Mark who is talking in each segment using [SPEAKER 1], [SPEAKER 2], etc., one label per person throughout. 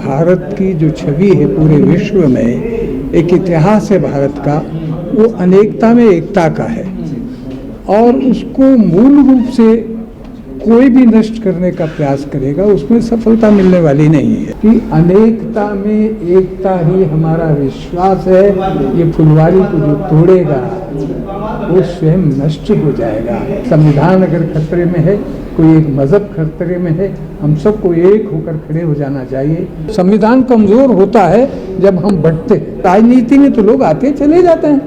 [SPEAKER 1] भारत की जो छवि है पूरे विश्व में, एक इतिहास है भारत का, वो अनेकता में एकता का है और उसको मूल रूप से कोई भी नष्ट करने का प्रयास करेगा उसमें सफलता मिलने वाली नहीं है। कि अनेकता में एकता ही हमारा विश्वास है। ये फुलवारी को जो तोड़ेगा वो स्वयं नष्ट हो जाएगा। संविधान अगर खतरे में है, कोई एक मजहब खतरे में है, हम सबको एक होकर खड़े हो जाना चाहिए। संविधान कमजोर होता है जब हम बढ़ते हैं। राजनीति में तो लोग आते चले जाते हैं,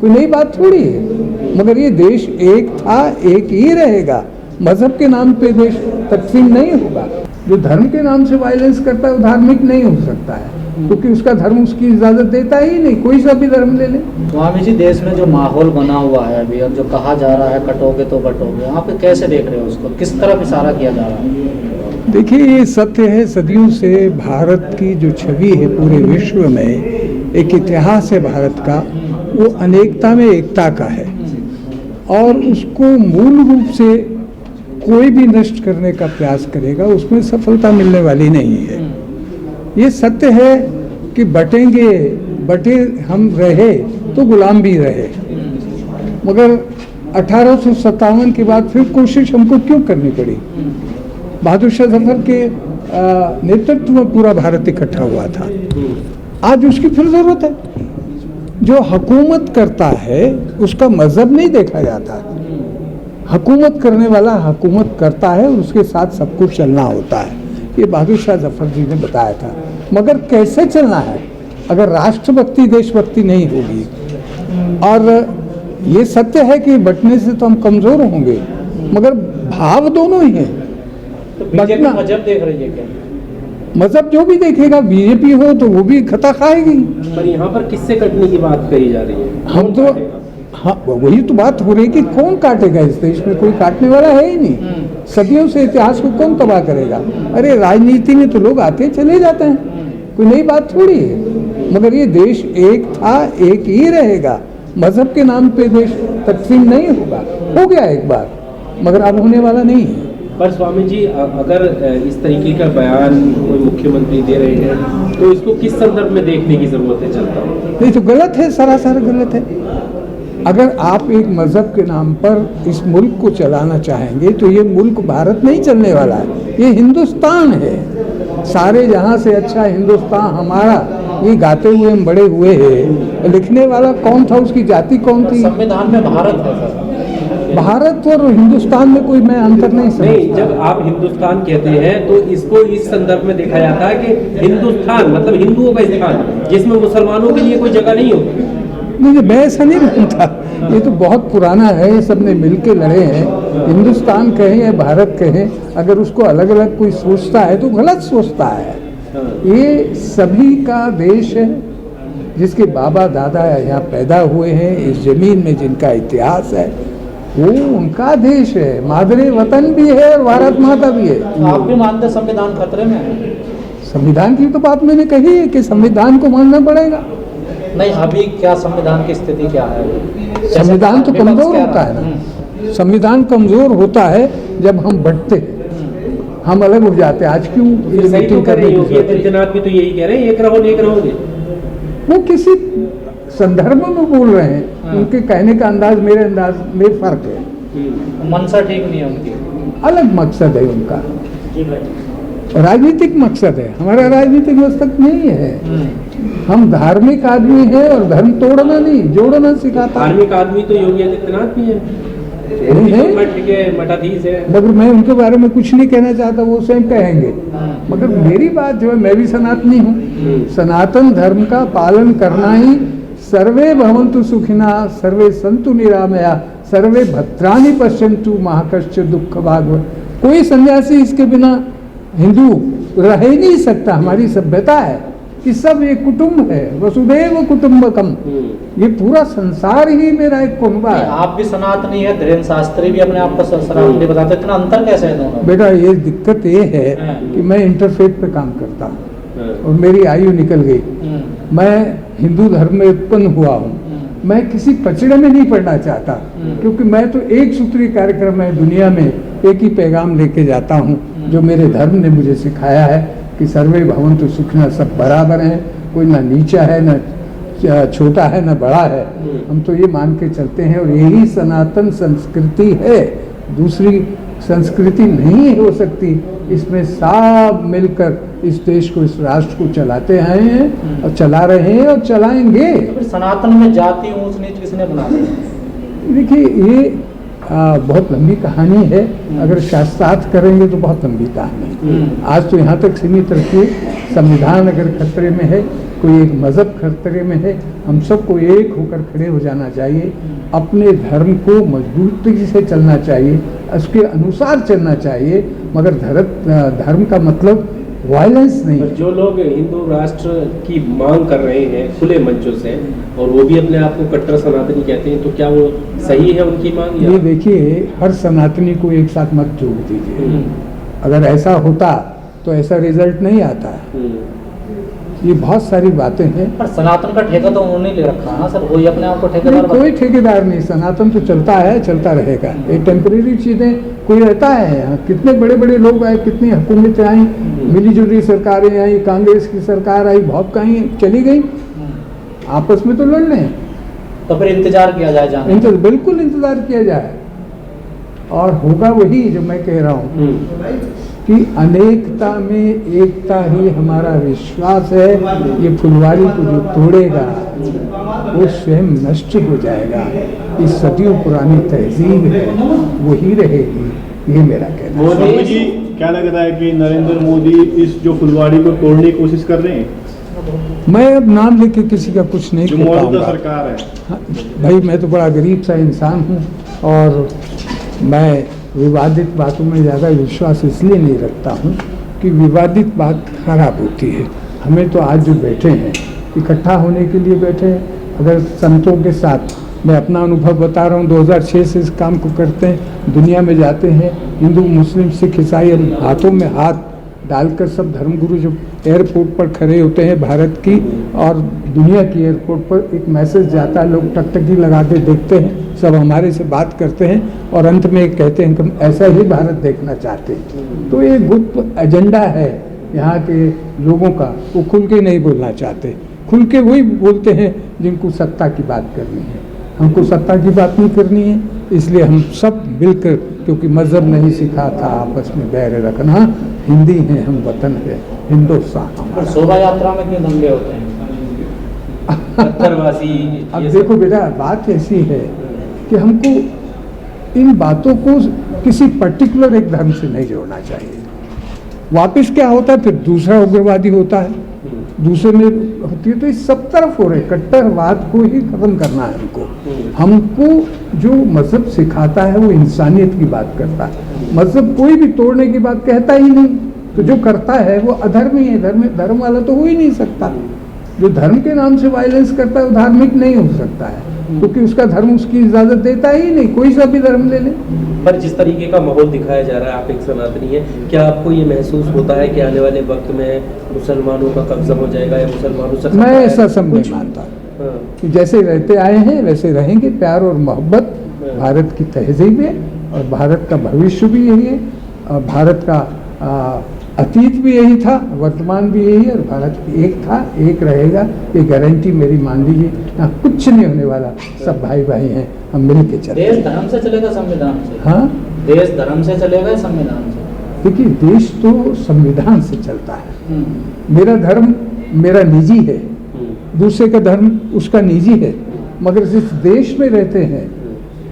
[SPEAKER 1] कोई नई बात थोड़ी है, मगर ये देश एक था, एक ही रहेगा। मजहब के नाम पे देश तकसीम नहीं होगा। जो धर्म के नाम से वायलेंस करता है वो धार्मिक नहीं हो सकता है, क्योंकि उसका धर्म उसकी इजाजत देता ही नहीं। कोई सा भी धर्म ले ले।
[SPEAKER 2] स्वामी जी, देश में जो माहौल बना हुआ है अभी और जो कहा जा रहा है कटोगे तो बटोगे, आप कैसे देख रहे हो उसको? किस तरफ इशारा किया जा रहा है?
[SPEAKER 1] देखिए, ये सत्य है, सदियों से भारत की जो छवि है पूरे विश्व में, एक इतिहास है भारत का, वो अनेकता में एकता का है और उसको मूल रूप से कोई भी नष्ट करने का प्रयास करेगा उसमें सफलता मिलने वाली नहीं है। ये सत्य है कि बटे हम रहे तो गुलाम भी रहे, मगर 1857 के बाद फिर कोशिश हमको क्यों करनी पड़ी? बहादुर शाह जफर के नेतृत्व में पूरा भारत इकट्ठा हुआ था। आज उसकी फिर जरूरत है। जो हुकूमत करता है उसका मजहब नहीं देखा जाता। हुकूमत करने वाला हुकूमत करता है और उसके साथ सब कुछ चलना होता है। ये बहादुर शाह जफर जी ने बताया था। मगर कैसे चलना है अगर राष्ट्रभक्ति देशभक्ति नहीं होगी? और ये सत्य है कि बंटने से तो हम कमजोर होंगे, मगर भाव दोनों ही हैं।
[SPEAKER 2] तो बंटना मजहब देख रही है क्या?
[SPEAKER 1] मजहब जो भी देखेगा, बीजेपी हो तो वो भी खता खाएगी।
[SPEAKER 3] पर यहाँ पर किससे कटने की बात कही जा रही है?
[SPEAKER 1] हम तो हाँ, वही तो बात हो रही है कि कौन काटेगा इस देश में? कोई काटने वाला है ही नहीं। सदियों से इतिहास को कौन तबाह करेगा? अरे राजनीति में तो लोग आते चले जाते हैं, कोई नई बात थोड़ी है, मगर ये देश एक था, एक ही रहेगा। मजहब के नाम पे देश तकसीम नहीं होगा। हो गया एक बार, मगर अब होने वाला नहीं है।
[SPEAKER 3] पर स्वामी जी, अगर इस तरीके का बयान कोई मुख्यमंत्री दे रहे हैं तो इसको किस संदर्भ में देखने की जरूरत है? चलता हूँ
[SPEAKER 1] ये तो गलत है, सरासर गलत है। अगर आप एक मजहब के नाम पर इस मुल्क को चलाना चाहेंगे तो ये मुल्क भारत नहीं चलने वाला है, ये हिंदुस्तान है। सारे जहां से अच्छा हिंदुस्तान हमारा, ये गाते हुए हम बड़े हुए हैं। लिखने वाला कौन था, उसकी जाति कौन थी?
[SPEAKER 2] संविधान में भारत है सर।
[SPEAKER 1] भारत और हिंदुस्तान में कोई मैं अंतर नहीं समझता।
[SPEAKER 3] नहीं, जब आप हिंदुस्तान कहते हैं तो इसको इस संदर्भ में देखा जाता है कि हिंदुस्तान मतलब हिंदुओं का स्थान, जिसमें मुसलमानों के लिए कोई जगह नहीं होगी।
[SPEAKER 1] नहीं, मैं ऐसा नहीं मानता। ये तो बहुत पुराना है, ये सब ने मिलके लड़े हैं। हिंदुस्तान कहें या भारत कहें, अगर उसको अलग अलग कोई सोचता है तो गलत सोचता है। ये सभी का देश है, जिसके बाबा दादा यहाँ पैदा हुए हैं, इस जमीन में जिनका इतिहास है, वो उनका देश है। मादरे वतन भी है और भारत माता भी है।
[SPEAKER 2] आप भी मानते संविधान खतरे में है?
[SPEAKER 1] संविधान की तो बात मैंने कही है कि संविधान को मानना पड़ेगा।
[SPEAKER 2] नहीं, अभी क्या संविधान की स्थिति क्या है?
[SPEAKER 1] संविधान तो कमजोर होता है ना। संविधान कमजोर होता है जब हम बढ़ते हैं, हम अलग हो जाते हैं। आज क्यों ये मीटिंग करने की जरूरत है?
[SPEAKER 3] आदित्यनाथ भी तो यही कह रहे हैं, एक रहोगे।
[SPEAKER 1] वो किसी संदर्भ में बोल रहे हैं। उनके कहने का अंदाज मेरे अंदाज में फर्क है।
[SPEAKER 2] मनसा ठीक नहीं है उनकी,
[SPEAKER 1] अलग मकसद है उनका, राजनीतिक मकसद है। हमारा राजनीतिक मकसद नहीं है। हम धार्मिक आदमी हैं और धर्म तोड़ना नहीं, जोड़ना सिखाता।
[SPEAKER 3] धार्मिक आदमी तो योगी आदित्यनाथ भी है, मठाधीश है।
[SPEAKER 1] मगर मैं उनके बारे में कुछ नहीं कहना चाहता, वो स्वयं कहेंगे। मगर मेरी बात जो है, मैं भी सनातनी हूँ। सनातन धर्म का पालन करना ही सर्वे भवन्तु सुखिना, सर्वे सन्तु निरामया, सर्वे भद्राणि पश्यन्तु मा कश्चित् दुःख भाग्। कोई सन्यासी इसके बिना हिंदू रह ही नहीं सकता। हमारी सभ्यता है कि सब एक कुटुंब है, वसुधैव कुटुंबकम। ये पूरा संसार ही मेरा एक कुनबा है।
[SPEAKER 2] आप भी सनातनी है, धीरेन्द्र शास्त्री भी अपने आप को सनातनी बताते, इतना अंतर कैसे है दोनों?
[SPEAKER 1] बेटा, ये दिक्कत ये है कि मैं इंटरफेथ पे काम करता हूँ और मेरी आयु निकल गई। मैं हिंदू धर्म में उत्पन्न हुआ हूँ। मैं किसी पचड़े में नहीं पड़ना चाहता, क्योंकि मैं तो एक सूत्री कार्यक्रम में दुनिया में एक ही पैगाम लेके जाता हूँ जो मेरे धर्म ने मुझे सिखाया है कि सर्वे भवन्तु सुखिनः, सब बराबर हैं, कोई ना नीचा है ना छोटा है ना बड़ा है। हम तो ये मान के चलते हैं और यही सनातन संस्कृति है, दूसरी संस्कृति नहीं हो सकती। इसमें सब मिलकर इस देश को, इस राष्ट्र को चलाते आए हैं और चला रहे हैं और चलाएंगे।
[SPEAKER 2] तो फिर सनातन में जाति ऊंच नीच किसने बना दी?
[SPEAKER 1] देखिए ये बहुत लंबी कहानी है, अगर शास्त्रार्थ करेंगे तो बहुत लंबी कहानी है। आज तो यहाँ तक सीमित रखिए, संविधान अगर खतरे में है, कोई एक मज़हब खतरे में है, हम सबको एक होकर खड़े हो जाना चाहिए, अपने धर्म को मजबूती से चलना चाहिए, उसके अनुसार चलना चाहिए, मगर धर्म का मतलब वायलेंस नहीं।
[SPEAKER 3] जो लोग हिंदू राष्ट्र की मांग कर रहे हैं खुले मंचों से और वो भी अपने आप को कट्टर सनातनी कहते हैं, तो क्या वो सही है उनकी मांग?
[SPEAKER 1] ये देखिए, हर सनातनी को एक साथ मत जोड़ दीजिए। अगर ऐसा होता तो ऐसा रिजल्ट नहीं आता। ये बहुत सारी बातें हैं।
[SPEAKER 2] पर सनातन का ठेका तो उन्होंने ले रखा है ना सर, वही अपने आप को ठेकेदार
[SPEAKER 1] कोई ठेकेदार नहीं, सनातन तो चलता है, चलता रहेगा। ये टेम्परेरी चीज़ें कोई रहता है यहाँ। कितने बड़े बड़े लोग आए, कितनी हुकूमतें आई, मिली जुली सरकारें आई, कांग्रेस की सरकार आई, बहुत कहीं चली गई, आपस में तो लड़ रहे हैं।
[SPEAKER 2] तो फिर इंतजार किया जाए जाने?
[SPEAKER 1] बिल्कुल इंतजार किया जाए, और होगा वही जो मैं कह रहा हूँ कि अनेकता में एकता ही हमारा विश्वास है। ये फुलवारी को जो तोड़ेगा वो स्वयं नष्ट हो जाएगा। इस सदियों पुरानी तहजीब है, वही रहेगी, ये मेरा कहना है।
[SPEAKER 4] मोदी जी, क्या लग रहा है कि नरेंद्र मोदी इस जो फुलवारी को तोड़ने की कोशिश कर रहे हैं?
[SPEAKER 1] मैं अब नाम लेके किसी का कुछ नहीं कह पाऊंगा।
[SPEAKER 4] मौजूदा सरकार है।
[SPEAKER 1] हाँ, भाई मैं तो बड़ा गरीब सा इंसान हूँ और मैं विवादित बातों में ज़्यादा विश्वास इसलिए नहीं रखता हूँ कि विवादित बात खराब होती है। हमें तो आज जो बैठे हैं इकट्ठा होने के लिए बैठे हैं। अगर संतों के साथ, मैं अपना अनुभव बता रहा हूँ, 2006 से इस काम को करते हैं, दुनिया में जाते हैं, हिंदू मुस्लिम सिख ईसाई हाथों में हाथ डालकर सब धर्मगुरु जो एयरपोर्ट पर खड़े होते हैं भारत की और दुनिया की एयरपोर्ट पर, एक मैसेज जाता है, लोग टकटकी लगा के देखते हैं, सब हमारे से बात करते हैं और अंत में कहते हैं कि हम ऐसा ही भारत देखना चाहते हैं। तो ये गुप्त एजेंडा है यहाँ के लोगों का, वो खुल के नहीं बोलना चाहते। खुल के वही बोलते हैं जिनको सत्ता की बात करनी है। हमको सत्ता की बात नहीं करनी है, इसलिए हम सब मिलकर, क्योंकि मजहब नहीं सिखा था आपस में बैर रखना, हिंदी हैं हम, वतन है हिंदुस्तान।
[SPEAKER 2] शोभा यात्रा में क्यों दंगे होते हैं?
[SPEAKER 1] अब देखो बेटा, बात ऐसी है कि हमको इन बातों को किसी पर्टिकुलर एक धर्म से नहीं जोड़ना चाहिए। वापिस क्या होता है, फिर दूसरा उग्रवादी होता है, दूसरे में होती है, तो इस सब तरफ हो रहे कट्टरवाद को ही खत्म करना है हमको। हमको जो मजहब सिखाता है वो इंसानियत की बात करता है। मजहब कोई भी तोड़ने की बात कहता ही नहीं, तो जो करता है वो अधर्मी है। धर्म वाला तो हो ही नहीं सकता। जो धर्म के नाम से वायलेंस करता है वो धार्मिक नहीं हो सकता है, क्योंकि उसका धर्म उसकी इजाजत देता ही नहीं। कोई सा भी धर्म ले ले।
[SPEAKER 3] पर जिस तरीके का माहौल दिखाया जा रहा है, आप एक सनातनी है, क्या आपको ये महसूस होता है कि आने वाले वक्त में मुसलमानों का कब्जा हो जाएगा या मुसलमानों से?
[SPEAKER 1] मैं ऐसा सब नहीं मानता कि जैसे रहते आए हैं वैसे रहेंगे। प्यार और मोहब्बत भारत की तहजीब है और भारत का भविष्य भी यही है, और भारत का अतीत भी यही था, वर्तमान भी यही है, और भारत एक था, एक रहेगा। ये गारंटी मेरी मान लीजिए। यहाँ कुछ नहीं होने वाला, सब भाई भाई हैं, हम मिल के चलते।
[SPEAKER 2] देश धर्म से चलेगा संविधान से?
[SPEAKER 1] हाँ,
[SPEAKER 2] देश धर्म से चलेगा संविधान से?
[SPEAKER 1] देखिए, देश तो संविधान से चलता है। मेरा धर्म मेरा निजी है, दूसरे का धर्म उसका निजी है, मगर जिस देश में रहते हैं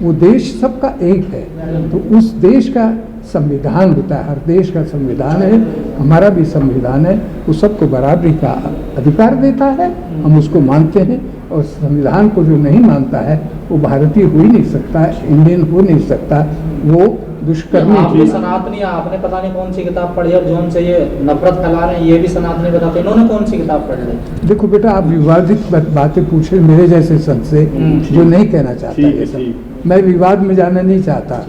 [SPEAKER 1] वो देश सबका एक है। तो उस देश का संविधान होता है, हर देश का संविधान है, हमारा भी संविधान है, वो सबको बराबरी का अधिकार देता है, हम उसको मानते हैं। और संविधान को जो नहीं मानता है वो भारतीय हो ही नहीं सकता, इंडियन हो नहीं सकता, वो दुष्कर्मी।
[SPEAKER 2] आप भी सनातनी, आपने पता नहीं कौन सी किताब पढ़ी और जो से ये नफरत फैला रहे हैं ये भी सनातनी बताते, इन्होंने कौन सी किताब पढ़ ली?
[SPEAKER 1] देखो बेटा, आप विवादित बातें पूछे मेरे जैसे संत से जो नहीं कहना चाहता ये सब। मैं विवाद में जाना नहीं चाहता,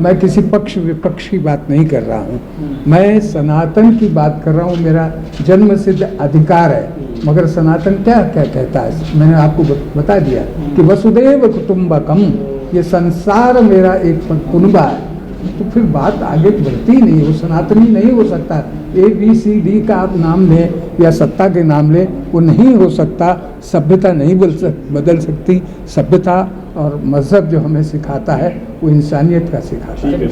[SPEAKER 1] मैं किसी पक्ष विपक्ष की बात नहीं कर रहा हूँ, मैं सनातन की बात कर रहा हूँ। मेरा जन्म सिद्ध अधिकार है। मगर सनातन क्या क्या कहता है, मैंने आपको बता दिया कि वसुदेव कुटुंबकम, ये संसार मेरा एक कुनबा है, तो फिर बात आगे बढ़ती ही नहीं, वो सनातनी नहीं हो सकता। ABCD का आप नाम लें या सत्ता के नाम लें, वो नहीं हो सकता। सभ्यता नहीं बदल सकती। सभ्यता और मज़हब जो हमें सिखाता है वो इंसानियत का सिखाता है।